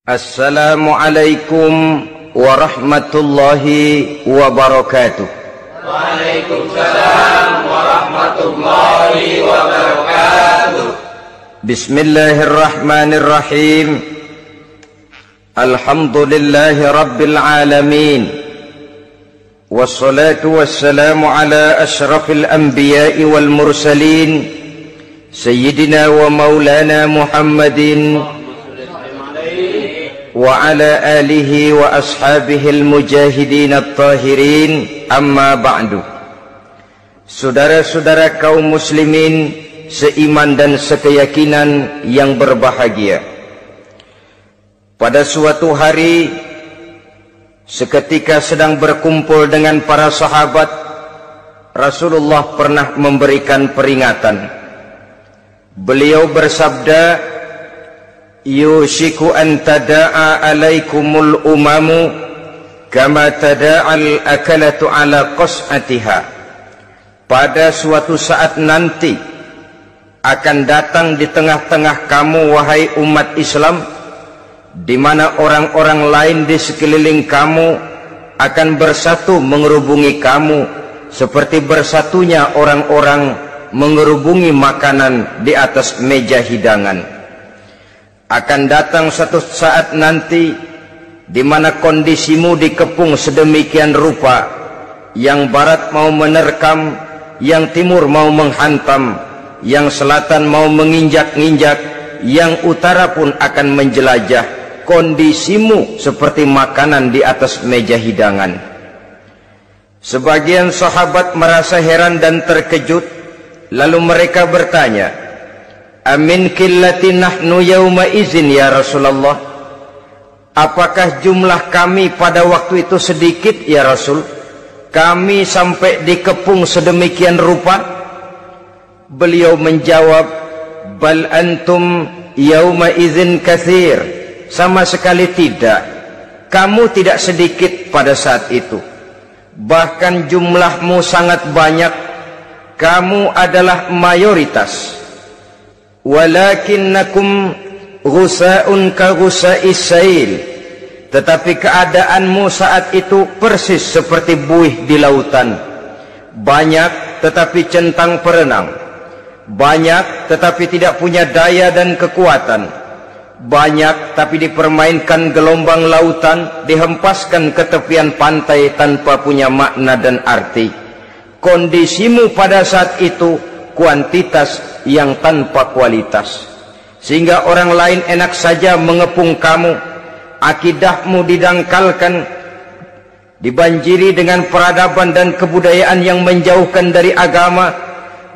Assalamualaikum warahmatullahi wabarakatuh. Waalaikumsalam warahmatullahi wabarakatuh. Bismillahirrahmanirrahim. Alhamdulillahi rabbil alamin. Wassalatu wassalamu ala ashrafil anbiya'i wal mursalin, Sayyidina wa maulana Muhammadin wa ala alihi wa ashabihil mujahidin at-tahirin, amma ba'du. Saudara-saudara kaum muslimin seiman dan sekeyakinan yang berbahagia, pada suatu hari seketika sedang berkumpul dengan para sahabat, Rasulullah pernah memberikan peringatan. Beliau bersabda, yushiku an tada'a alaikumul umamu kama tada'al akalatu ala qas'atiha. Pada suatu saat nanti akan datang di tengah-tengah kamu, wahai umat Islam, di mana orang-orang lain di sekeliling kamu akan bersatu mengerubungi kamu seperti bersatunya orang-orang mengerubungi makanan di atas meja hidangan. Akan datang satu saat nanti di mana kondisimu dikepung sedemikian rupa, yang barat mau menerkam, yang timur mau menghantam, yang selatan mau menginjak-injak, yang utara pun akan menjelajah. Kondisimu seperti makanan di atas meja hidangan. Sebagian sahabat merasa heran dan terkejut, lalu mereka bertanya, amin qillati nahnu yawma izin ya Rasulullah. Apakah jumlah kami pada waktu itu sedikit ya Rasul? Kami sampai dikepung sedemikian rupa? Beliau menjawab, bal antum yawma izin katsir. Sama sekali tidak. Kamu tidak sedikit pada saat itu. Bahkan jumlahmu sangat banyak. Kamu adalah mayoritas. Walakinnakum ghusa'un ka ghusa'is sail. Tetapi keadaanmu saat itu persis seperti buih di lautan. Banyak tetapi centang perenang. Banyak tetapi tidak punya daya dan kekuatan. Banyak tapi dipermainkan gelombang lautan, dihempaskan ke tepian pantai tanpa punya makna dan arti. Kondisimu pada saat itu kuantitas yang tanpa kualitas, sehingga orang lain enak saja mengepung kamu. Akidahmu didangkalkan, dibanjiri dengan peradaban dan kebudayaan yang menjauhkan dari agama.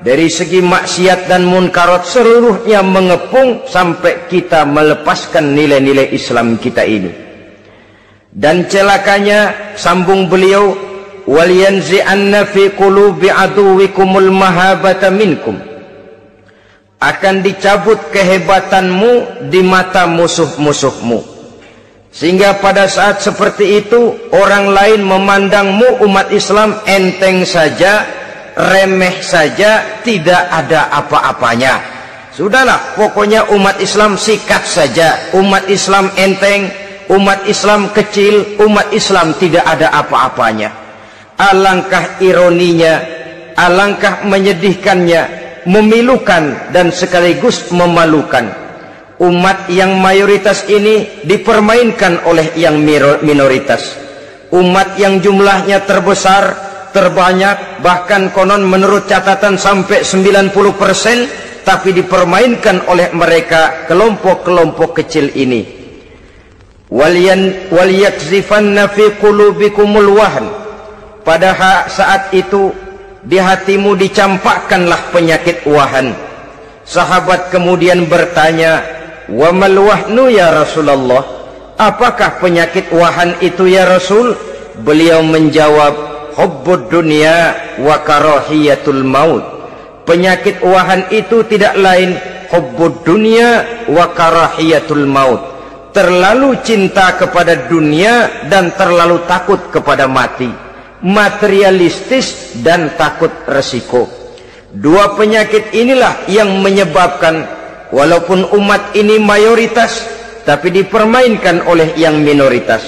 Dari segi maksiat dan munkarat seluruhnya mengepung sampai kita melepaskan nilai-nilai Islam kita ini. Dan celakanya, sambung beliau, wal yanzi'anna fi qulubi aduwikumul mahabata minkum. Akan dicabut kehebatanmu di mata musuh-musuhmu, sehingga pada saat seperti itu orang lain memandangmu umat Islam enteng saja, remeh saja, tidak ada apa-apanya. Sudahlah, pokoknya umat Islam sikat saja. Umat Islam enteng, umat Islam kecil, umat Islam tidak ada apa-apanya. Alangkah ironinya, alangkah menyedihkannya, memilukan dan sekaligus memalukan. Umat yang mayoritas ini dipermainkan oleh yang minoritas. Umat yang jumlahnya terbesar, terbanyak, bahkan konon menurut catatan sampai 90%, tapi dipermainkan oleh mereka kelompok-kelompok kecil ini. Wal yakzifanna fi qulubikumul wahn. Pada saat itu di hatimu dicampakkanlah penyakit wahan. Sahabat kemudian bertanya, wa mal wahnu ya Rasulullah? Apakah penyakit wahan itu ya Rasul? Beliau menjawab, hubbud dunya wa karahiyatul maut. Penyakit wahan itu tidak lain hubbud dunya wa karahiyatul maut. Terlalu cinta kepada dunia dan terlalu takut kepada mati. Materialistis dan takut resiko. Dua penyakit inilah yang menyebabkan walaupun umat ini mayoritas, tapi dipermainkan oleh yang minoritas.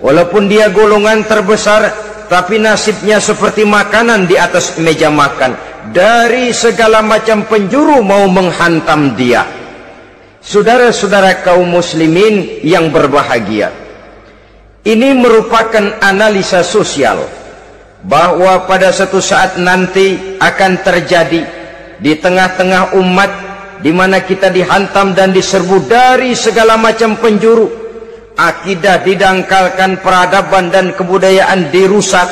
Walaupun dia golongan terbesar, tapi nasibnya seperti makanan di atas meja makan. Dari segala macam penjuru mau menghantam dia. Saudara-saudara kaum muslimin yang berbahagia, ini merupakan analisa sosial bahwa pada suatu saat nanti akan terjadi di tengah-tengah umat di mana kita dihantam dan diserbu dari segala macam penjuru. Akidah didangkalkan, peradaban dan kebudayaan dirusak,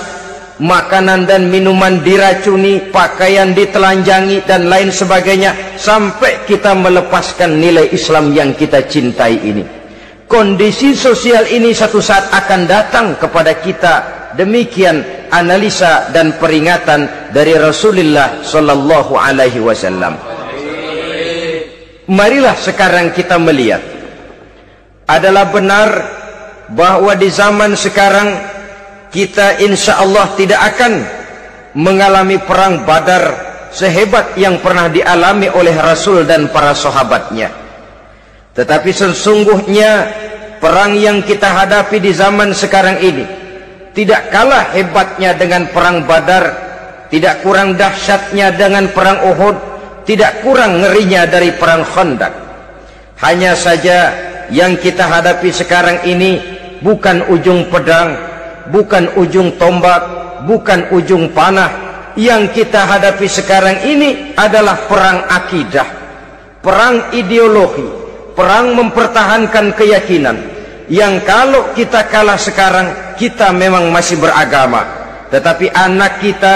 makanan dan minuman diracuni, pakaian ditelanjangi dan lain sebagainya, sampai kita melepaskan nilai Islam yang kita cintai ini. Kondisi sosial ini satu saat akan datang kepada kita. Demikian analisa dan peringatan dari Rasulullah sallallahu alaihi wasallam. Marilah sekarang kita melihat, adalah benar bahwa di zaman sekarang kita insya Allah tidak akan mengalami perang Badar sehebat yang pernah dialami oleh Rasul dan para sahabatnya. Tetapi sesungguhnya perang yang kita hadapi di zaman sekarang ini tidak kalah hebatnya dengan perang Badar, tidak kurang dahsyatnya dengan perang Uhud, tidak kurang ngerinya dari perang Khandaq. Hanya saja yang kita hadapi sekarang ini bukan ujung pedang, bukan ujung tombak, bukan ujung panah. Yang kita hadapi sekarang ini adalah perang akidah, perang ideologi, perang mempertahankan keyakinan. Yang kalau kita kalah sekarang, kita memang masih beragama, tetapi anak kita,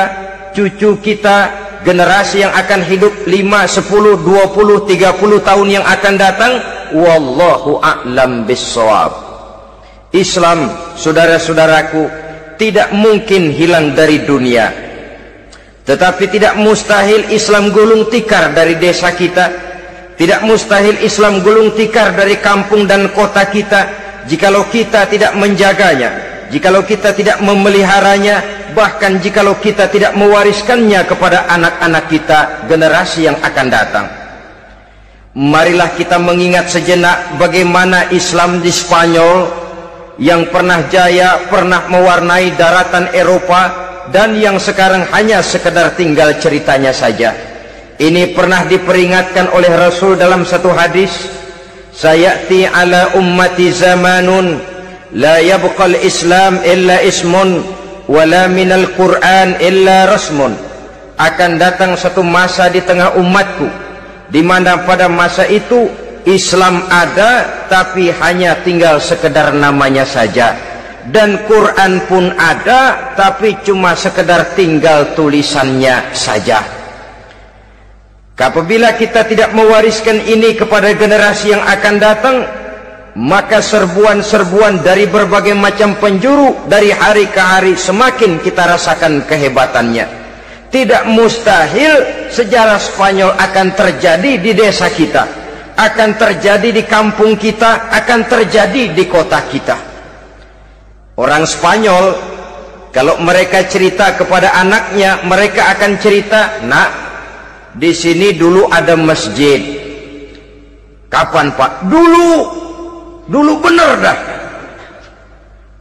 cucu kita, generasi yang akan hidup 5, 10, 20, 30 tahun yang akan datang, wallahu a'lam bissawab. Islam, saudara-saudaraku, tidak mungkin hilang dari dunia, tetapi tidak mustahil Islam gulung tikar dari desa kita, tidak mustahil Islam gulung tikar dari kampung dan kota kita, jikalau kita tidak menjaganya, jikalau kita tidak memeliharanya, bahkan jikalau kita tidak mewariskannya kepada anak-anak kita, generasi yang akan datang. Marilah kita mengingat sejenak bagaimana Islam di Spanyol yang pernah jaya, pernah mewarnai daratan Eropa, dan yang sekarang hanya sekedar tinggal ceritanya saja. Ini pernah diperingatkan oleh Rasul dalam satu hadis, sayati ala ummati zamanun la yabqal Islam illa ismun wala minal Quran illa rasmun. Akan datang satu masa di tengah umatku di mana pada masa itu Islam ada tapi hanya tinggal sekedar namanya saja, dan Quran pun ada tapi cuma sekedar tinggal tulisannya saja. Apabila kita tidak mewariskan ini kepada generasi yang akan datang, maka serbuan-serbuan dari berbagai macam penjuru dari hari ke hari semakin kita rasakan kehebatannya. Tidak mustahil sejarah Spanyol akan terjadi di desa kita, akan terjadi di kampung kita, akan terjadi di kota kita. Orang Spanyol kalau mereka cerita kepada anaknya, mereka akan cerita, "Nak, di sini dulu ada masjid." "Kapan, Pak?" Dulu bener dah.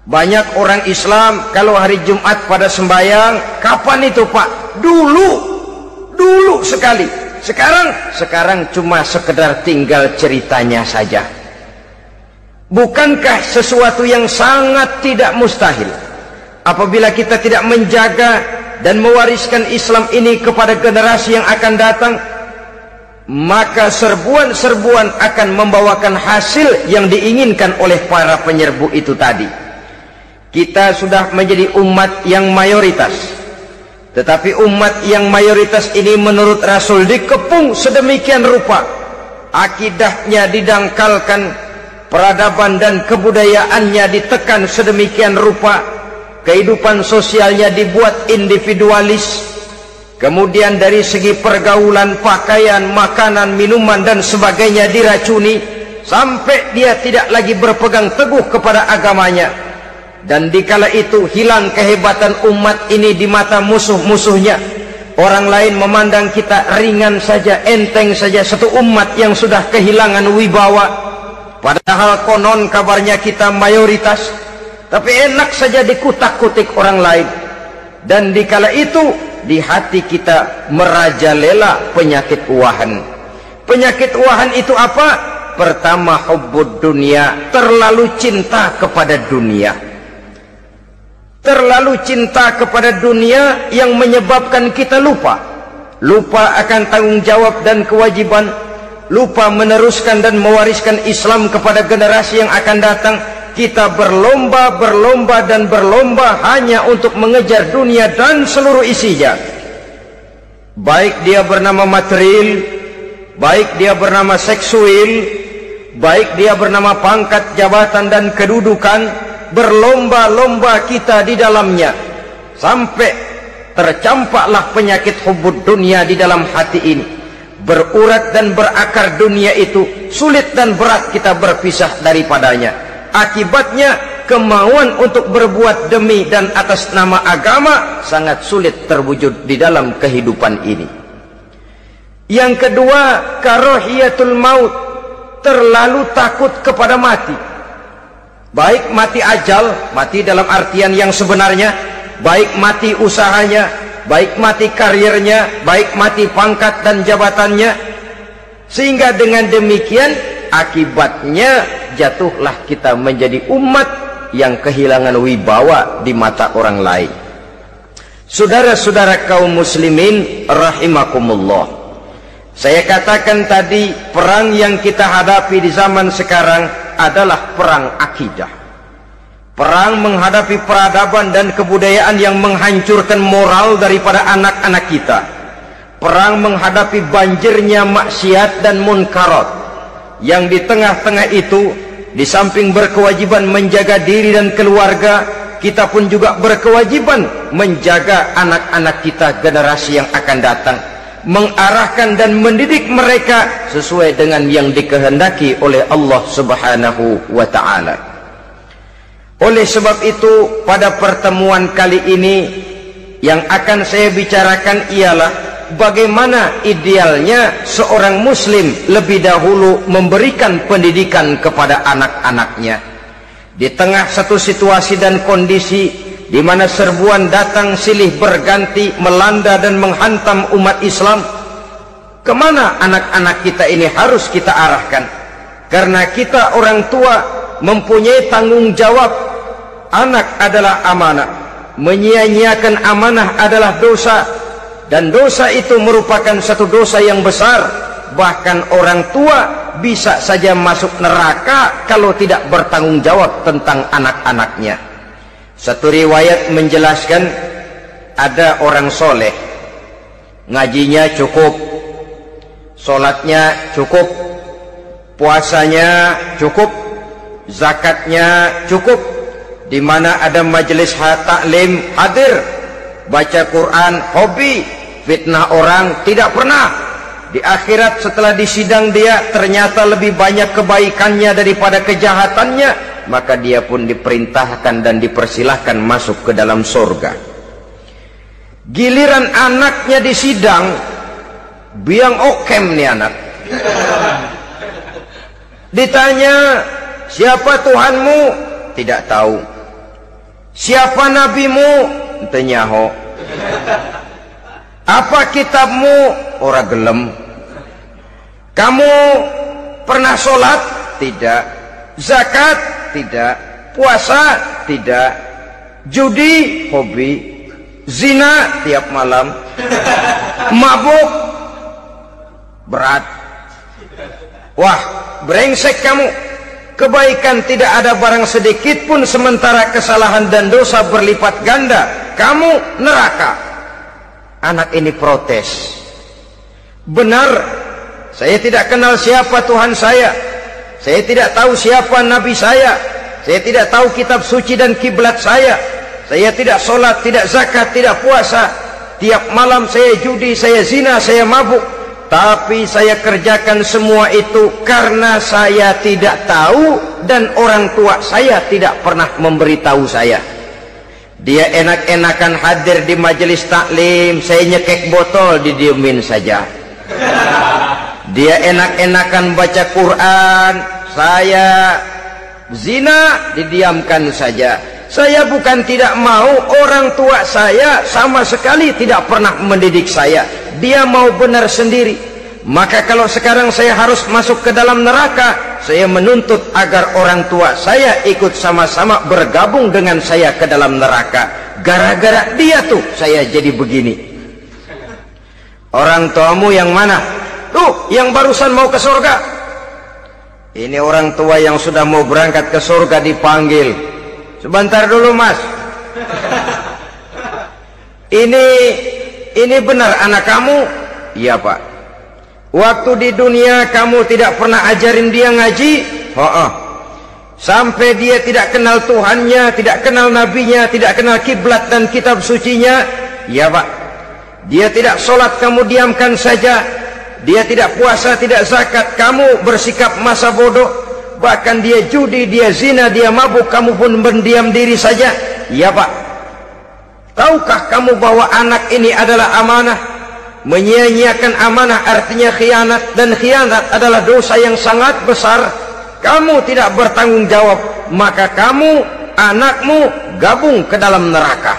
Banyak orang Islam kalau hari Jumat pada sembahyang, "Kapan itu, Pak?" Dulu sekali. Sekarang cuma sekedar tinggal ceritanya saja. Bukankah sesuatu yang sangat tidak mustahil apabila kita tidak menjaga dan mewariskan Islam ini kepada generasi yang akan datang, maka serbuan-serbuan akan membawakan hasil yang diinginkan oleh para penyerbu itu tadi. Kita sudah menjadi umat yang mayoritas, tetapi umat yang mayoritas ini menurut Rasul dikepung sedemikian rupa, akidahnya didangkalkan, peradaban dan kebudayaannya ditekan sedemikian rupa, kehidupan sosialnya dibuat individualis, kemudian dari segi pergaulan, pakaian, makanan, minuman dan sebagainya diracuni, sampai dia tidak lagi berpegang teguh kepada agamanya. Dan dikala itu hilang kehebatan umat ini di mata musuh-musuhnya. Orang lain memandang kita ringan saja, enteng saja, satu umat yang sudah kehilangan wibawa. Padahal konon kabarnya kita mayoritas, tapi enak saja dikutak-kutik orang lain. Dan dikala itu di hati kita merajalela penyakit uahan. Penyakit uahan itu apa? Pertama, hubbud dunia, terlalu cinta kepada dunia. Terlalu cinta kepada dunia yang menyebabkan kita lupa akan tanggung jawab dan kewajiban, lupa meneruskan dan mewariskan Islam kepada generasi yang akan datang. Kita berlomba hanya untuk mengejar dunia dan seluruh isinya, baik dia bernama material, baik dia bernama seksual, baik dia bernama pangkat, jabatan dan kedudukan. Berlomba-lomba kita di dalamnya sampai tercampaklah penyakit hubbud dunia di dalam hati ini. Berurat dan berakar dunia itu, sulit dan berat kita berpisah daripadanya. Akibatnya kemauan untuk berbuat demi dan atas nama agama sangat sulit terwujud di dalam kehidupan ini. Yang kedua, karahiyatul maut, terlalu takut kepada mati. Baik mati ajal, mati dalam artian yang sebenarnya, baik mati usahanya, baik mati karirnya, baik mati pangkat dan jabatannya. Sehingga dengan demikian akibatnya jatuhlah kita menjadi umat yang kehilangan wibawa di mata orang lain. Saudara-saudara kaum muslimin rahimakumullah, saya katakan tadi, perang yang kita hadapi di zaman sekarang adalah perang akidah. Perang menghadapi peradaban dan kebudayaan yang menghancurkan moral daripada anak-anak kita. Perang menghadapi banjirnya maksiat dan munkarat, yang di tengah-tengah itu, di samping berkewajiban menjaga diri dan keluarga, kita pun juga berkewajiban menjaga anak-anak kita, generasi yang akan datang, mengarahkan dan mendidik mereka sesuai dengan yang dikehendaki oleh Allah Subhanahu wa ta'ala. Oleh sebab itu, pada pertemuan kali ini yang akan saya bicarakan ialah bagaimana idealnya seorang muslim lebih dahulu memberikan pendidikan kepada anak-anaknya. Di tengah satu situasi dan kondisi di mana serbuan datang silih berganti melanda dan menghantam umat Islam, kemana anak-anak kita ini harus kita arahkan? Karena kita orang tua mempunyai tanggung jawab. Anak adalah amanah, menyia-nyiakan amanah adalah dosa, dan dosa itu merupakan satu dosa yang besar. Bahkan orang tua bisa saja masuk neraka kalau tidak bertanggung jawab tentang anak-anaknya. Satu riwayat menjelaskan, ada orang soleh, ngajinya cukup, sholatnya cukup, puasanya cukup, zakatnya cukup, di mana ada majelis taklim hadir, baca Quran hobi, fitnah orang tidak pernah. Di akhirat setelah disidang dia ternyata lebih banyak kebaikannya daripada kejahatannya, maka dia pun diperintahkan dan dipersilahkan masuk ke dalam surga. Giliran anaknya disidang, biang okem nih anak. Ditanya, siapa Tuhanmu? Tidak tahu. Siapa nabimu? Tenyaho. Apa kitabmu? Ora gelem. Kamu pernah sholat? Tidak. Zakat? Tidak. Puasa? Tidak. Judi? Hobi. Zina? Tiap malam. Mabuk? Berat. Wah, brengsek kamu. Kebaikan tidak ada barang sedikit pun, sementara kesalahan dan dosa berlipat ganda. Kamu neraka. Anak ini protes. Benar, saya tidak kenal siapa Tuhan saya. Saya tidak tahu siapa Nabi saya. Saya tidak tahu kitab suci dan kiblat saya. Saya tidak sholat, tidak zakat, tidak puasa. Tiap malam saya judi, saya zina, saya mabuk. Tapi saya kerjakan semua itu karena saya tidak tahu dan orang tua saya tidak pernah memberitahu saya. Dia enak-enakan hadir di majelis taklim, saya nyekek botol, didiemin saja. Dia enak-enakan baca Quran, saya zina, didiamkan saja. Saya bukan tidak mau, orang tua saya sama sekali tidak pernah mendidik saya. Dia mau benar sendiri. Maka kalau sekarang saya harus masuk ke dalam neraka, saya menuntut agar orang tua saya ikut sama-sama bergabung dengan saya ke dalam neraka. Gara-gara dia tuh saya jadi begini. Orang tuamu yang mana? Tuh, yang barusan mau ke surga. Ini orang tua yang sudah mau berangkat ke surga dipanggil. Sebentar dulu, Mas. Ini benar anak kamu? Iya, Pak. Waktu di dunia kamu tidak pernah ajarin dia ngaji? Sampai dia tidak kenal Tuhannya, tidak kenal nabinya, tidak kenal kiblat dan kitab sucinya? Iya, Pak. Dia tidak sholat, kamu diamkan saja. Dia tidak puasa, tidak zakat, kamu bersikap masa bodoh. Bahkan dia judi, dia zina, dia mabuk, kamu pun berdiam diri saja. Iya, Pak. Tahukah kamu bahwa anak ini adalah amanah? Menyia-nyiakan amanah artinya khianat, dan khianat adalah dosa yang sangat besar. Kamu tidak bertanggung jawab, maka kamu, anakmu gabung ke dalam neraka.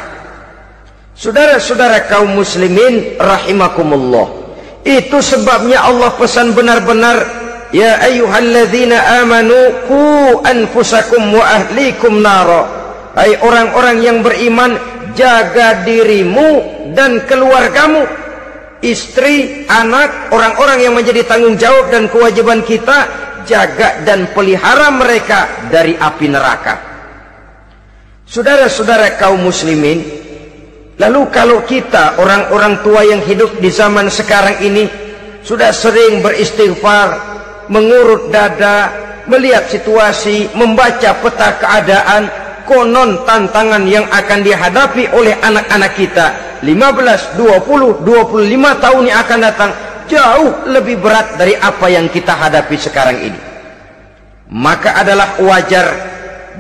Saudara-saudara kaum muslimin rahimakumullah, itu sebabnya Allah pesan benar-benar, ya ayyuhalladzina amanu qu anfusakum wa ahlikum nara. Hai orang-orang yang beriman, jaga dirimu dan keluargamu, istri, anak, orang-orang yang menjadi tanggung jawab dan kewajiban kita, jaga dan pelihara mereka dari api neraka. Saudara-saudara kaum muslimin, lalu kalau kita orang-orang tua yang hidup di zaman sekarang ini sudah sering beristighfar, mengurut dada, melihat situasi, membaca peta keadaan, konon tantangan yang akan dihadapi oleh anak-anak kita 15, 20, 25 tahun yang akan datang jauh lebih berat dari apa yang kita hadapi sekarang ini. Maka adalah wajar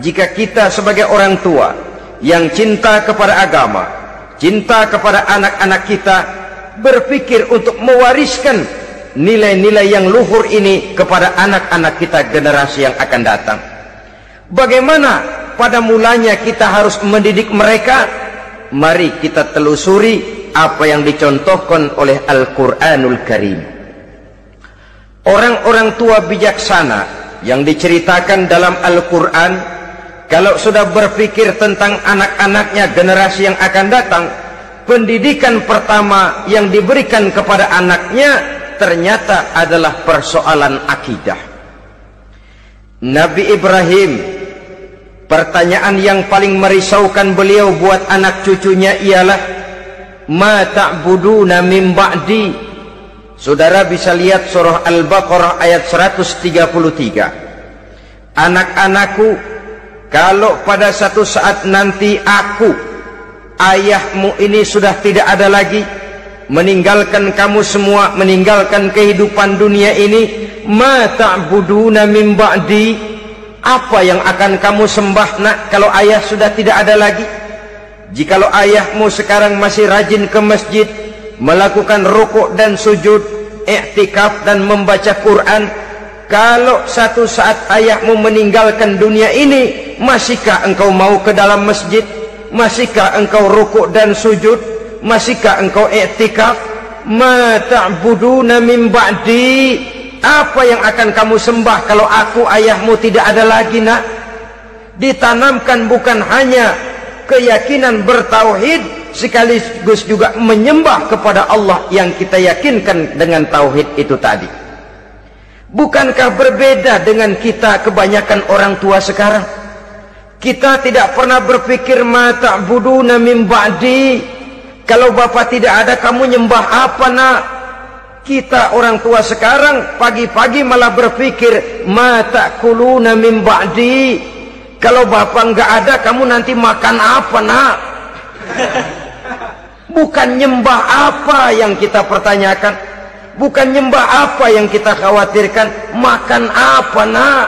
jika kita sebagai orang tua yang cinta kepada agama, cinta kepada anak-anak kita, berpikir untuk mewariskan nilai-nilai yang luhur ini kepada anak-anak kita generasi yang akan datang. Bagaimana pada mulanya kita harus mendidik mereka? Mari kita telusuri apa yang dicontohkan oleh Al-Quranul Karim. Orang-orang tua bijaksana yang diceritakan dalam Al-Quran, kalau sudah berpikir tentang anak-anaknya generasi yang akan datang, pendidikan pertama yang diberikan kepada anaknya ternyata adalah persoalan akidah. Nabi Ibrahim, pertanyaan yang paling merisaukan beliau buat anak cucunya ialah, ma ta'buduna min ba'di. Saudara bisa lihat surah Al-Baqarah ayat 133. Anak-anakku, kalau pada satu saat nanti aku, ayahmu ini sudah tidak ada lagi, meninggalkan kamu semua, meninggalkan kehidupan dunia ini, ma ta'buduna min ba'di, apa yang akan kamu sembah nak kalau ayah sudah tidak ada lagi? Jikalau ayahmu sekarang masih rajin ke masjid, melakukan rukuk dan sujud, i'tikaf dan membaca Quran, kalau satu saat ayahmu meninggalkan dunia ini, masihkah engkau mau ke dalam masjid? Masihkah engkau rukuk dan sujud? Masihkah engkau i'tikaf? Ma ta'buduna min ba'di, apa yang akan kamu sembah kalau aku ayahmu tidak ada lagi nak? Ditanamkan bukan hanya keyakinan bertauhid, sekaligus juga menyembah kepada Allah yang kita yakinkan dengan tauhid itu tadi. Bukankah berbeda dengan kita kebanyakan orang tua sekarang? Kita tidak pernah berpikir ma ta'buduna min ba'di, kalau bapak tidak ada kamu nyembah apa nak? Kita orang tua sekarang pagi-pagi malah berpikir ma ta'kuluna min ba'di, kalau bapak enggak ada kamu nanti makan apa nak? Bukan nyembah apa yang kita pertanyakan, bukan nyembah apa yang kita khawatirkan, makan apa nak?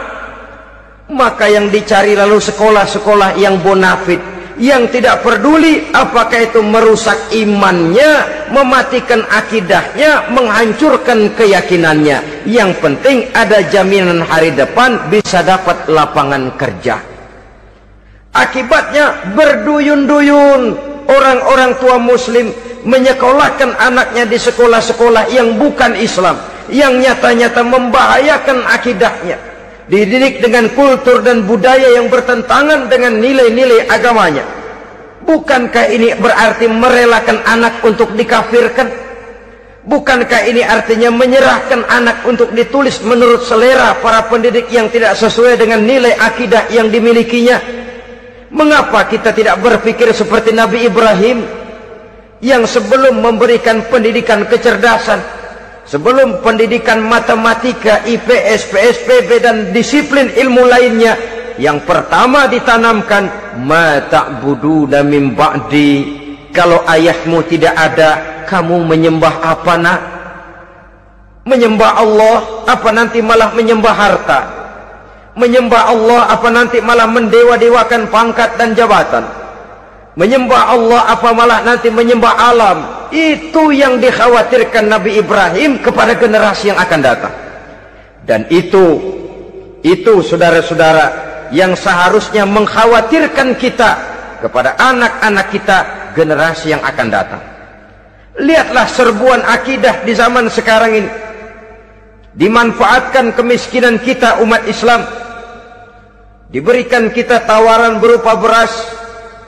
Maka yang dicari lalu sekolah-sekolah yang bonafit, yang tidak peduli apakah itu merusak imannya, mematikan akidahnya, menghancurkan keyakinannya. Yang penting ada jaminan hari depan bisa dapat lapangan kerja. Akibatnya berduyun-duyun orang-orang tua muslim menyekolahkan anaknya di sekolah-sekolah yang bukan Islam, yang nyata-nyata membahayakan akidahnya, dididik dengan kultur dan budaya yang bertentangan dengan nilai-nilai agamanya. Bukankah ini berarti merelakan anak untuk dikafirkan? Bukankah ini artinya menyerahkan anak untuk ditulis menurut selera para pendidik yang tidak sesuai dengan nilai akidah yang dimilikinya? Mengapa kita tidak berpikir seperti Nabi Ibrahim yang sebelum memberikan pendidikan kecerdasan, sebelum pendidikan matematika, IPS, PSPB dan disiplin ilmu lainnya, yang pertama ditanamkan, ma ta'buduna min ba'di, kalau ayahmu tidak ada, kamu menyembah apa nak? Menyembah Allah, apa nanti malah menyembah harta? Menyembah Allah, apa nanti malah mendewa-dewakan pangkat dan jabatan? Menyembah Allah, apa malah nanti menyembah alam? Itu yang dikhawatirkan Nabi Ibrahim kepada generasi yang akan datang. Dan itu saudara-saudara yang seharusnya mengkhawatirkan kita kepada anak-anak kita, generasi yang akan datang. Lihatlah serbuan akidah di zaman sekarang ini. Dimanfaatkan kemiskinan kita umat Islam. Diberikan kita tawaran berupa beras,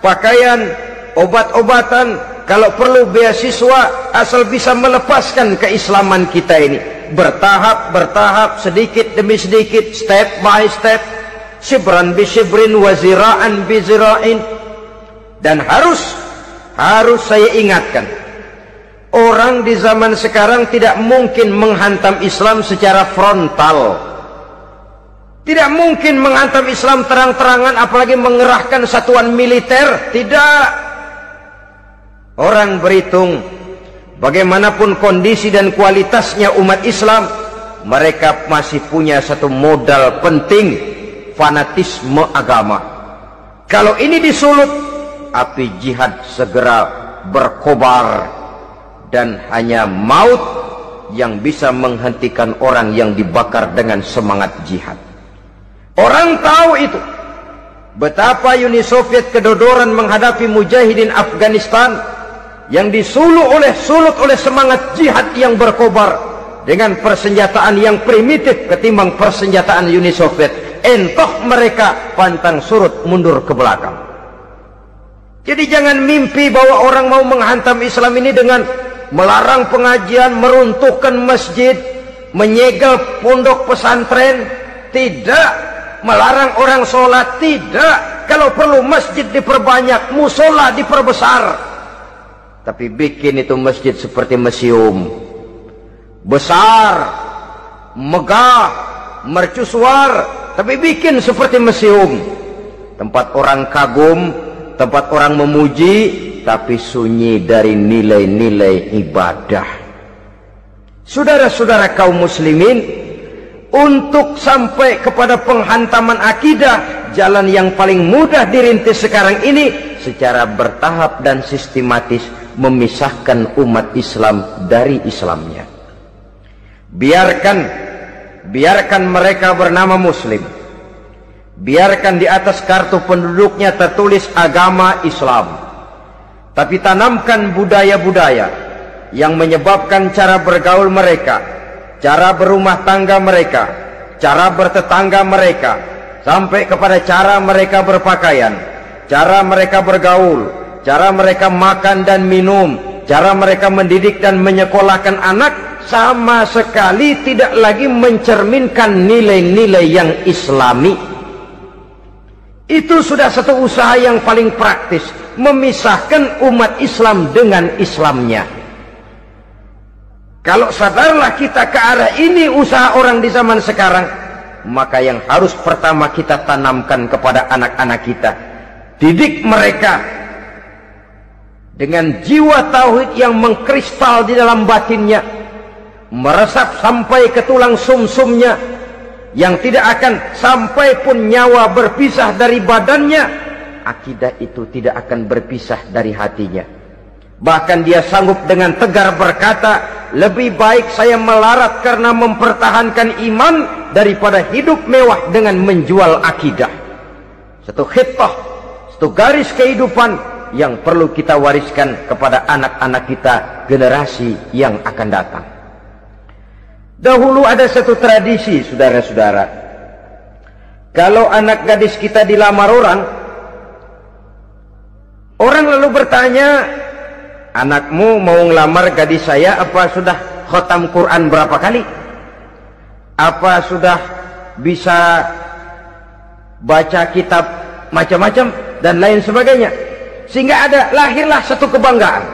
pakaian, obat-obatan, kalau perlu beasiswa, asal bisa melepaskan keislaman kita ini. Bertahap, sedikit demi sedikit, step by step, shibran bi shibrin wa zira'an bi zira'in. Dan harus saya ingatkan, orang di zaman sekarang tidak mungkin menghantam Islam secara frontal. Tidak mungkin menghantam Islam terang-terangan, apalagi mengerahkan satuan militer. Tidak. Orang berhitung bagaimanapun kondisi dan kualitasnya umat Islam, mereka masih punya satu modal penting, fanatisme agama. Kalau ini disulut, api jihad segera berkobar, dan hanya maut yang bisa menghentikan orang yang dibakar dengan semangat jihad. Orang tahu itu. Betapa Uni Soviet kedodoran menghadapi mujahidin Afghanistan yang disulut oleh semangat jihad yang berkobar dengan persenjataan yang primitif ketimbang persenjataan Uni Soviet. Entah mereka pantang surut mundur ke belakang. Jadi jangan mimpi bahwa orang mau menghantam Islam ini dengan melarang pengajian, meruntuhkan masjid, menyegel pondok pesantren. Tidak. Melarang orang sholat, tidak. Kalau perlu masjid diperbanyak, musola diperbesar. Tapi bikin itu masjid seperti museum, besar, megah, mercusuar, tapi bikin seperti museum. Tempat orang kagum, tempat orang memuji, tapi sunyi dari nilai-nilai ibadah. Saudara-saudara kaum muslimin, untuk sampai kepada penghantaman akidah, jalan yang paling mudah dirintis sekarang ini secara bertahap dan sistematis, memisahkan umat Islam dari Islamnya. Biarkan mereka bernama Muslim. Biarkan di atas kartu penduduknya tertulis agama Islam. Tapi tanamkan budaya-budaya yang menyebabkan cara bergaul mereka, cara berumah tangga mereka, cara bertetangga mereka, sampai kepada cara mereka berpakaian, cara mereka bergaul, cara mereka makan dan minum, cara mereka mendidik dan menyekolahkan anak, sama sekali tidak lagi mencerminkan nilai-nilai yang Islami. Itu sudah satu usaha yang paling praktis, memisahkan umat Islam dengan Islamnya. Kalau sadarlah kita ke arah ini usaha orang di zaman sekarang, maka yang harus pertama kita tanamkan kepada anak-anak kita, didik mereka dengan jiwa tauhid yang mengkristal di dalam batinnya, meresap sampai ke tulang sumsumnya, yang tidak akan sampai pun nyawa berpisah dari badannya, akidah itu tidak akan berpisah dari hatinya. Bahkan dia sanggup dengan tegar berkata, lebih baik saya melarat karena mempertahankan iman daripada hidup mewah dengan menjual akidah. Satu khittah, satu garis kehidupan yang perlu kita wariskan kepada anak-anak kita, generasi yang akan datang. Dahulu ada satu tradisi, saudara-saudara. Kalau anak gadis kita dilamar orang lalu bertanya, anakmu mau ngelamar gadis saya, apa sudah khatam Quran berapa kali? Apa sudah bisa baca kitab macam-macam dan lain sebagainya? Sehingga lahirlah satu kebanggaan.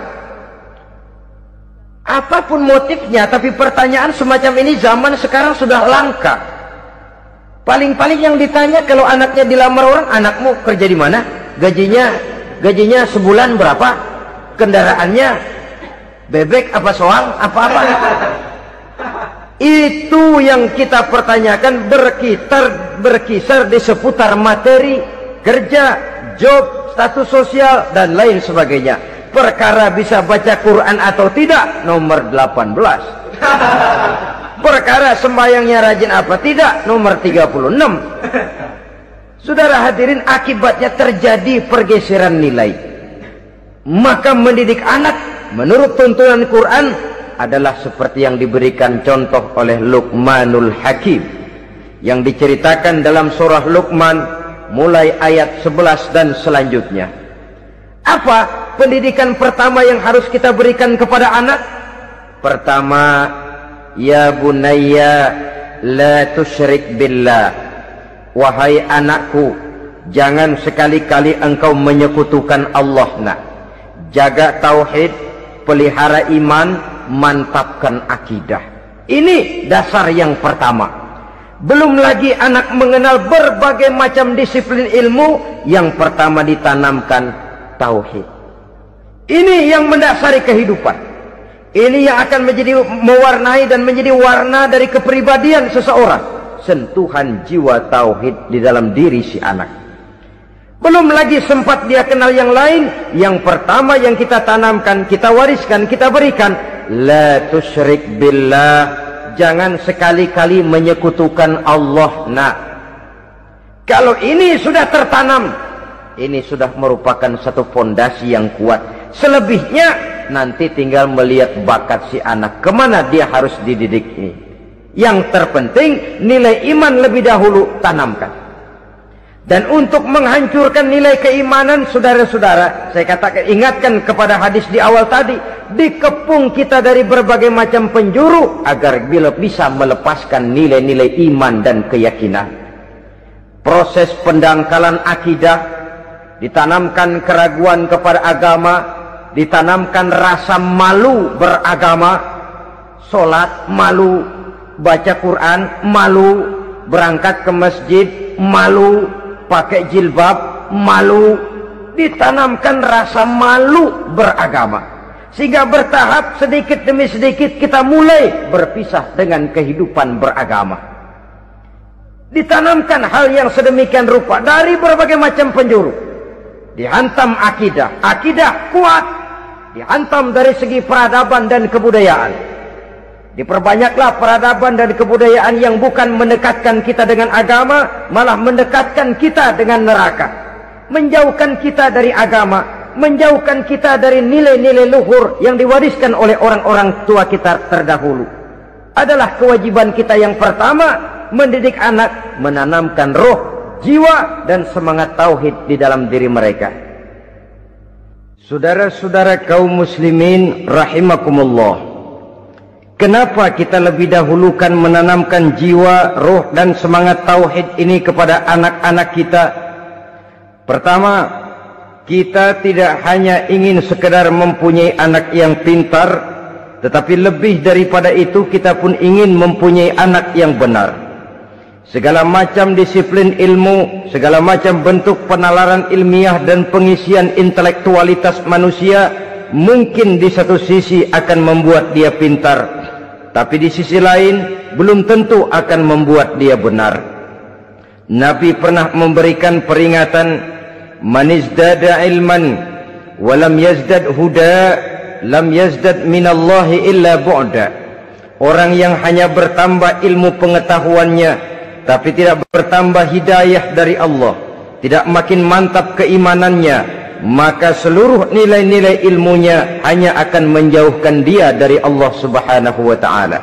Apapun motifnya, tapi pertanyaan semacam ini zaman sekarang sudah langka. Paling-paling yang ditanya kalau anaknya dilamar orang, anakmu kerja di mana? Gajinya sebulan berapa? Kendaraannya bebek apa soal apa-apa. Itu yang kita pertanyakan, berkisar di seputar materi, kerja, job, status sosial dan lain sebagainya. Perkara bisa baca Quran atau tidak, nomor 18. Perkara sembahyangnya rajin apa tidak, nomor 36. Saudara hadirin, akibatnya terjadi pergeseran nilai. Maka mendidik anak menurut tuntunan Quran adalah seperti yang diberikan contoh oleh Luqmanul Hakim, yang diceritakan dalam surah Luqman mulai ayat 11 dan selanjutnya. Apa pendidikan pertama yang harus kita berikan kepada anak? Pertama, ya bunayya la tusyrik billah. Wahai anakku, jangan sekali-kali engkau menyekutukan Allah. Nak, jaga tauhid, pelihara iman, mantapkan akidah. Ini dasar yang pertama. Belum lagi anak mengenal berbagai macam disiplin ilmu, yang pertama ditanamkan tauhid. Ini yang mendasari kehidupan. Ini yang akan menjadi mewarnai dan menjadi warna dari kepribadian seseorang. Sentuhan jiwa tauhid di dalam diri si anak. Belum lagi sempat dia kenal yang lain. Yang pertama yang kita tanamkan, kita wariskan, kita berikan, la tusyrik billah. Jangan sekali-kali menyekutukan Allah. Nah, kalau ini sudah tertanam, ini sudah merupakan satu fondasi yang kuat. Selebihnya nanti tinggal melihat bakat si anak, kemana dia harus dididik ini. Yang terpenting nilai iman lebih dahulu tanamkan. Dan untuk menghancurkan nilai keimanan, saudara-saudara, saya katakan, ingatkan kepada hadis di awal tadi, dikepung kita dari berbagai macam penjuru agar bila bisa melepaskan nilai-nilai iman dan keyakinan. Proses pendangkalan akidah, ditanamkan keraguan kepada agama, ditanamkan rasa malu beragama, sholat malu, baca Quran malu, berangkat ke masjid malu, pakai jilbab malu. Ditanamkan rasa malu beragama, sehingga bertahap sedikit demi sedikit kita mulai berpisah dengan kehidupan beragama. Ditanamkan hal yang sedemikian rupa dari berbagai macam penjuru. Dihantam akidah, akidah kuat, dihantam dari segi peradaban dan kebudayaan. Diperbanyaklah peradaban dan kebudayaan yang bukan mendekatkan kita dengan agama, malah mendekatkan kita dengan neraka. Menjauhkan kita dari agama, menjauhkan kita dari nilai-nilai luhur yang diwariskan oleh orang-orang tua kita terdahulu. Adalah kewajiban kita yang pertama, mendidik anak, menanamkan roh, jiwa, dan semangat tauhid di dalam diri mereka. Saudara-saudara kaum muslimin rahimakumullah, kenapa kita lebih dahulukan menanamkan jiwa, roh, dan semangat tauhid ini kepada anak-anak kita? Pertama, kita tidak hanya ingin sekedar mempunyai anak yang pintar, tetapi lebih daripada itu kita pun ingin mempunyai anak yang benar. Segala macam disiplin ilmu, segala macam bentuk penalaran ilmiah dan pengisian intelektualitas manusia mungkin di satu sisi akan membuat dia pintar, tapi di sisi lain belum tentu akan membuat dia benar. Nabi pernah memberikan peringatan, man izdada ilman wa lam yazdad huda lam yazdad minallahi illa bu'da. Orang yang hanya bertambah ilmu pengetahuannya tapi tidak bertambah hidayah dari Allah, tidak makin mantap keimanannya, maka seluruh nilai-nilai ilmunya hanya akan menjauhkan dia dari Allah Subhanahu wa ta'ala.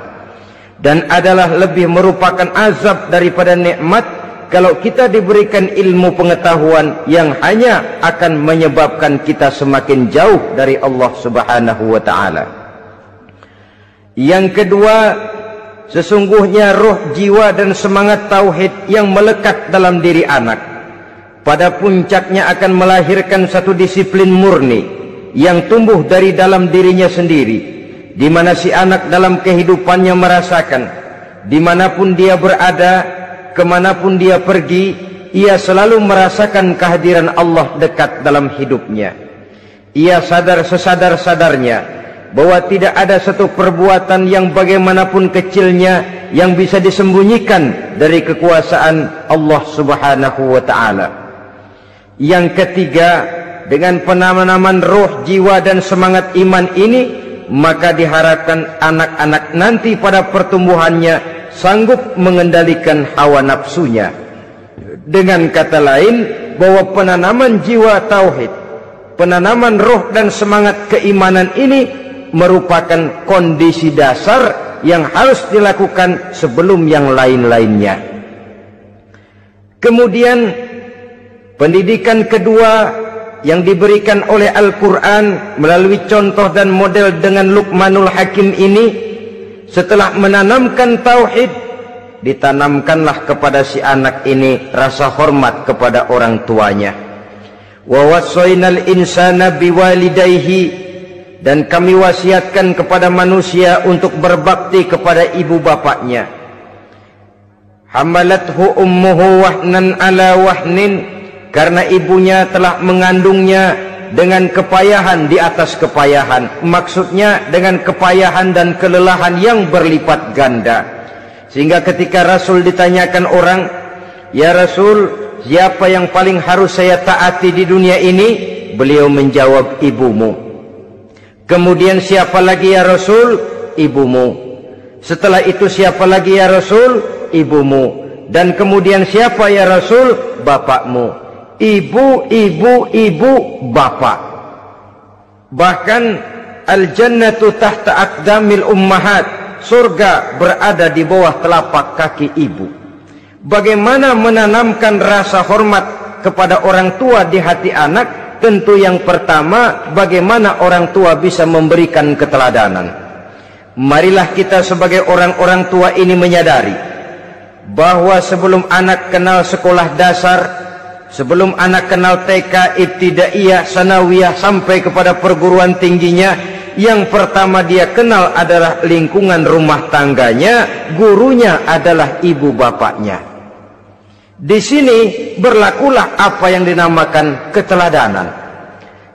Dan adalah lebih merupakan azab daripada nikmat kalau kita diberikan ilmu pengetahuan yang hanya akan menyebabkan kita semakin jauh dari Allah Subhanahu wa ta'ala. Yang kedua, sesungguhnya roh, jiwa dan semangat tauhid yang melekat dalam diri anak pada puncaknya akan melahirkan satu disiplin murni yang tumbuh dari dalam dirinya sendiri, di mana si anak dalam kehidupannya merasakan dimanapun dia berada, kemanapun dia pergi, ia selalu merasakan kehadiran Allah dekat dalam hidupnya. Ia sadar sesadar-sadarnya bahwa tidak ada satu perbuatan yang bagaimanapun kecilnya yang bisa disembunyikan dari kekuasaan Allah Subhanahu wa ta'ala. Yang ketiga, dengan penanaman roh, jiwa dan semangat iman ini, maka diharapkan anak-anak nanti pada pertumbuhannya sanggup mengendalikan hawa nafsunya. Dengan kata lain, bahwa penanaman jiwa tauhid, penanaman roh dan semangat keimanan ini merupakan kondisi dasar yang harus dilakukan sebelum yang lain-lainnya. Kemudian pendidikan kedua yang diberikan oleh Al-Quran melalui contoh dan model dengan Luqmanul Hakim ini, setelah menanamkan tauhid, ditanamkanlah kepada si anak ini rasa hormat kepada orang tuanya. Wa wassaynal insana biwalidayhi, dan kami wasiatkan kepada manusia untuk berbakti kepada ibu bapaknya. Hamalathu ummuhu wahnan ala wahnin, karena ibunya telah mengandungnya dengan kepayahan di atas kepayahan. Maksudnya dengan kepayahan dan kelelahan yang berlipat ganda. Sehingga ketika Rasul ditanyakan orang, "Ya Rasul, siapa yang paling harus saya taati di dunia ini?" Beliau menjawab, "Ibumu." Kemudian, "Siapa lagi ya Rasul?" "Ibumu." Setelah itu, "Siapa lagi ya Rasul?" "Ibumu." Dan kemudian, "Siapa ya Rasul?" "Bapakmu." Ibu, ibu, ibu, bapak. Bahkan al-jannatu tahta aqdamil ummahat, surga berada di bawah telapak kaki ibu. Bagaimana menanamkan rasa hormat kepada orang tua di hati anak? Tentu yang pertama, bagaimana orang tua bisa memberikan keteladanan. Marilah kita sebagai orang-orang tua ini menyadari bahwa sebelum anak kenal sekolah dasar, sebelum anak kenal TK, ibtidaiyah, sanawiyah, sampai kepada perguruan tingginya, yang pertama dia kenal adalah lingkungan rumah tangganya, gurunya adalah ibu bapaknya. Di sini berlakulah apa yang dinamakan keteladanan.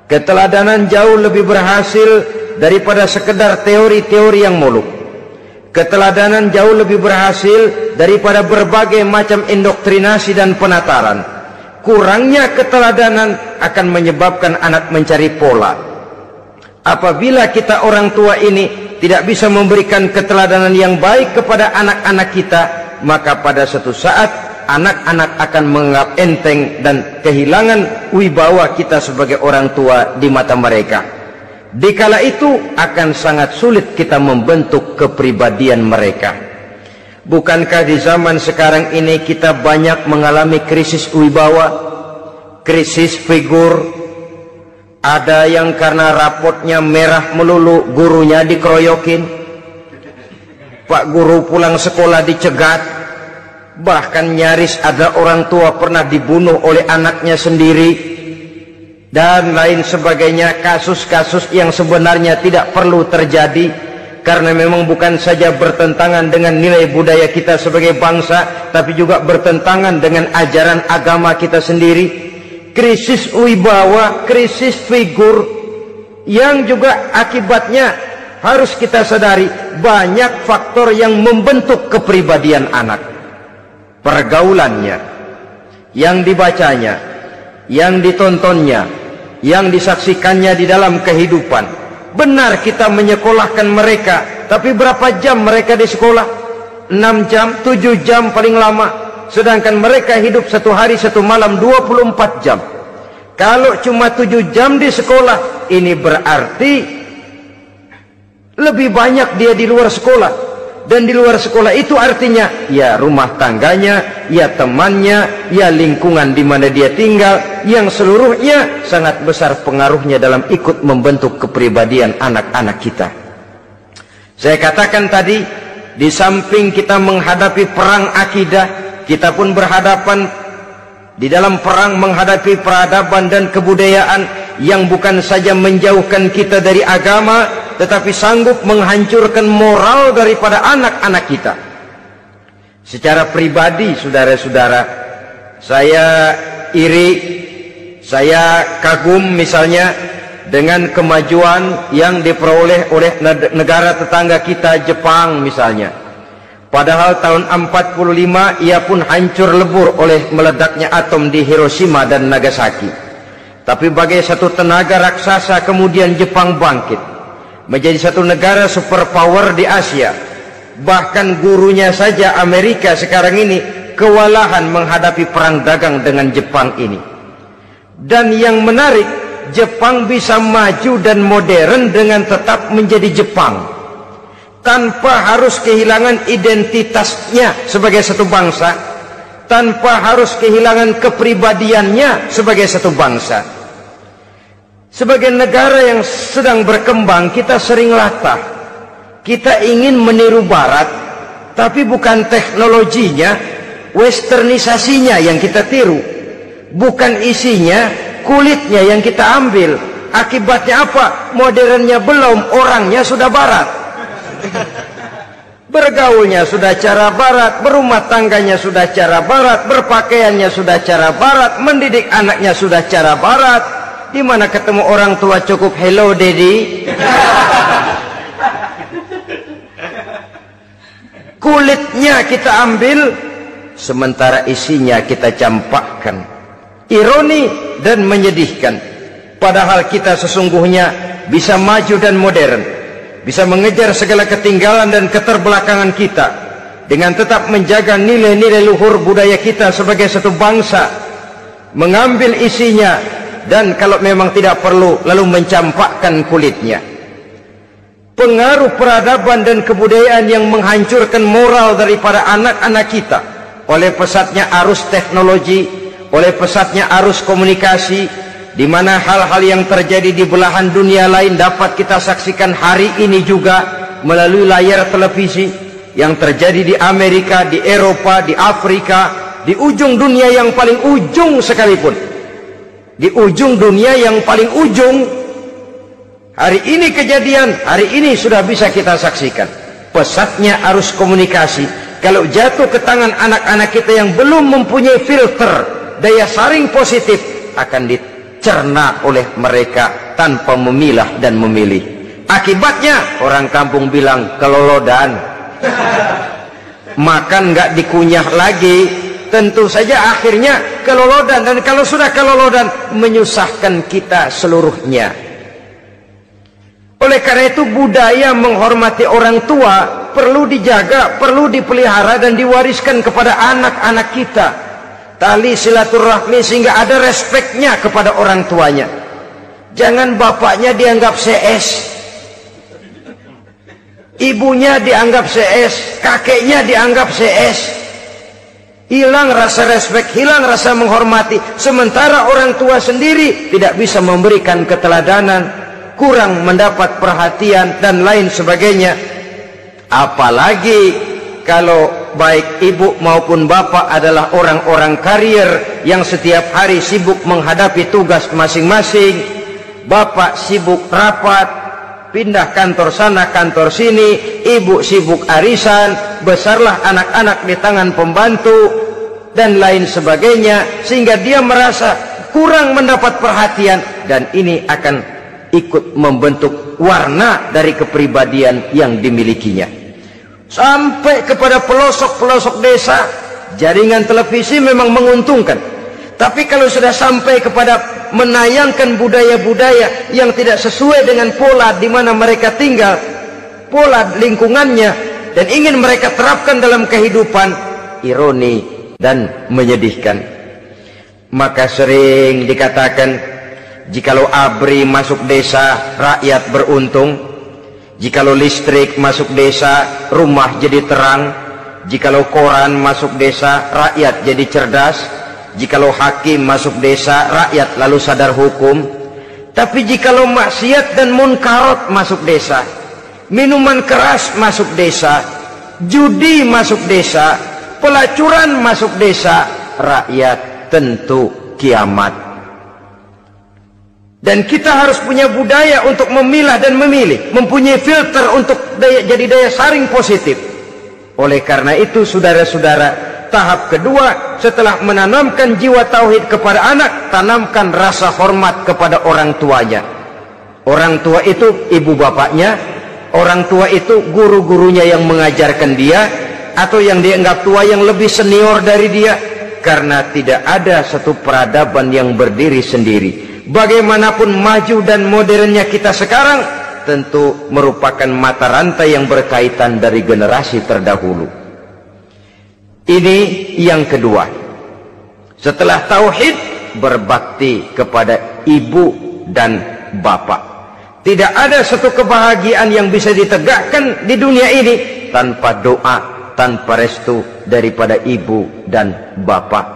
Keteladanan jauh lebih berhasil daripada sekedar teori-teori yang muluk. Keteladanan jauh lebih berhasil daripada berbagai macam indoktrinasi dan penataran. Kurangnya keteladanan akan menyebabkan anak mencari pola. Apabila kita orang tua ini tidak bisa memberikan keteladanan yang baik kepada anak-anak kita, maka pada suatu saat anak-anak akan menganggap enteng dan kehilangan wibawa kita sebagai orang tua di mata mereka. Dikala itu akan sangat sulit kita membentuk kepribadian mereka. Bukankah di zaman sekarang ini kita banyak mengalami krisis wibawa, krisis figur? Ada yang karena rapotnya merah melulu gurunya dikeroyokin, Pak Guru pulang sekolah dicegat, bahkan nyaris ada orang tua pernah dibunuh oleh anaknya sendiri, dan lain sebagainya. Kasus-kasus yang sebenarnya tidak perlu terjadi, karena memang bukan saja bertentangan dengan nilai budaya kita sebagai bangsa, tapi juga bertentangan dengan ajaran agama kita sendiri. Krisis wibawa, krisis figur, yang juga akibatnya harus kita sadari banyak faktor yang membentuk kepribadian anak. Pergaulannya, yang dibacanya, yang ditontonnya, yang disaksikannya di dalam kehidupan. Benar kita menyekolahkan mereka, tapi berapa jam mereka di sekolah? 6 jam, 7 jam paling lama. Sedangkan mereka hidup 1 hari 1 malam 24 jam. Kalau cuma 7 jam di sekolah, ini berarti lebih banyak dia di luar sekolah. Dan di luar sekolah itu artinya ya rumah tangganya, ya temannya, ya lingkungan di mana dia tinggal, yang seluruhnya sangat besar pengaruhnya dalam ikut membentuk kepribadian anak-anak kita. Saya katakan tadi, di samping kita menghadapi perang akidah, kita pun berhadapan di dalam perang menghadapi peradaban dan kebudayaan yang bukan saja menjauhkan kita dari agama, tetapi sanggup menghancurkan moral daripada anak-anak kita. Secara pribadi, saudara-saudara, saya iri, saya kagum misalnya dengan kemajuan yang diperoleh oleh negara tetangga kita, Jepang misalnya. Padahal tahun 45 ia pun hancur lebur oleh meledaknya atom di Hiroshima dan Nagasaki. Tapi bagai satu tenaga raksasa kemudian Jepang bangkit menjadi satu negara superpower di Asia. Bahkan gurunya saja Amerika sekarang ini kewalahan menghadapi perang dagang dengan Jepang ini. Dan yang menarik, Jepang bisa maju dan modern dengan tetap menjadi Jepang, tanpa harus kehilangan identitasnya sebagai satu bangsa, tanpa harus kehilangan kepribadiannya sebagai satu bangsa. Sebagai negara yang sedang berkembang, kita sering latah. Kita ingin meniru Barat, tapi bukan teknologinya, westernisasinya yang kita tiru. Bukan isinya, kulitnya yang kita ambil. Akibatnya apa? Modernnya belum, orangnya sudah Barat. Bergaulnya sudah cara Barat, berumah tangganya sudah cara Barat, berpakaiannya sudah cara Barat, mendidik anaknya sudah cara Barat. Di mana ketemu orang tua cukup hello daddy. Kulitnya kita ambil, sementara isinya kita campakkan. Ironi dan menyedihkan. Padahal kita sesungguhnya bisa maju dan modern, bisa mengejar segala ketinggalan dan keterbelakangan kita, dengan tetap menjaga nilai-nilai luhur budaya kita sebagai satu bangsa, mengambil isinya, dan kalau memang tidak perlu lalu mencampakkan kulitnya. Pengaruh peradaban dan kebudayaan yang menghancurkan moral daripada anak-anak kita oleh pesatnya arus teknologi, oleh pesatnya arus komunikasi, di mana hal-hal yang terjadi di belahan dunia lain dapat kita saksikan hari ini juga melalui layar televisi, yang terjadi di Amerika, di Eropa, di Afrika, di ujung dunia yang paling ujung sekalipun. Di ujung dunia yang paling ujung, hari ini kejadian, hari ini sudah bisa kita saksikan. Pesatnya arus komunikasi, kalau jatuh ke tangan anak-anak kita yang belum mempunyai filter, daya saring positif, akan dicerna oleh mereka tanpa memilah dan memilih. Akibatnya, orang kampung bilang kelolodan. Makan nggak dikunyah lagi. Tentu saja akhirnya kelolodan, dan kalau sudah kelolodan menyusahkan kita seluruhnya. Oleh karena itu budaya menghormati orang tua perlu dijaga, perlu dipelihara dan diwariskan kepada anak-anak kita. Tali silaturahmi sehingga ada respeknya kepada orang tuanya. Jangan bapaknya dianggap CS, ibunya dianggap CS, kakeknya dianggap CS. Hilang rasa respek, hilang rasa menghormati. Sementara orang tua sendiri tidak bisa memberikan keteladanan, kurang mendapat perhatian dan lain sebagainya. Apalagi kalau baik ibu maupun bapak adalah orang-orang karier yang setiap hari sibuk menghadapi tugas masing-masing. Bapak sibuk rapat, pindah kantor sana kantor sini, ibu sibuk arisan, besarlah anak-anak di tangan pembantu dan lain sebagainya, sehingga dia merasa kurang mendapat perhatian, dan ini akan ikut membentuk warna dari kepribadian yang dimilikinya. Sampai kepada pelosok-pelosok desa, jaringan televisi memang menguntungkan, Tapi kalau sudah sampai kepada menayangkan budaya-budaya yang tidak sesuai dengan pola di mana mereka tinggal, pola lingkungannya, dan ingin mereka terapkan dalam kehidupan, ironi dan menyedihkan. Maka sering dikatakan, jikalau ABRI masuk desa, rakyat beruntung. Jikalau listrik masuk desa, rumah jadi terang. Jikalau koran masuk desa, rakyat jadi cerdas. Jikalau hakim masuk desa, rakyat lalu sadar hukum. Tapi jikalau maksiat dan munkarat masuk desa, minuman keras masuk desa, judi masuk desa, pelacuran masuk desa, rakyat tentu kiamat. Dan kita harus punya budaya untuk memilah dan memilih, mempunyai filter untuk jadi daya saring positif. Oleh karena itu, saudara-saudara, tahap kedua setelah menanamkan jiwa tauhid kepada anak, tanamkan rasa hormat kepada orang tuanya. Orang tua itu ibu bapaknya, orang tua itu guru-gurunya yang mengajarkan dia, atau yang dianggap tua yang lebih senior dari dia. Karena tidak ada satu peradaban yang berdiri sendiri. Bagaimanapun maju dan modernnya kita sekarang, tentu merupakan mata rantai yang berkaitan dari generasi terdahulu. Ini yang kedua. Setelah tauhid, berbakti kepada ibu dan bapak. Tidak ada satu kebahagiaan yang bisa ditegakkan di dunia ini tanpa doa, tanpa restu daripada ibu dan bapak.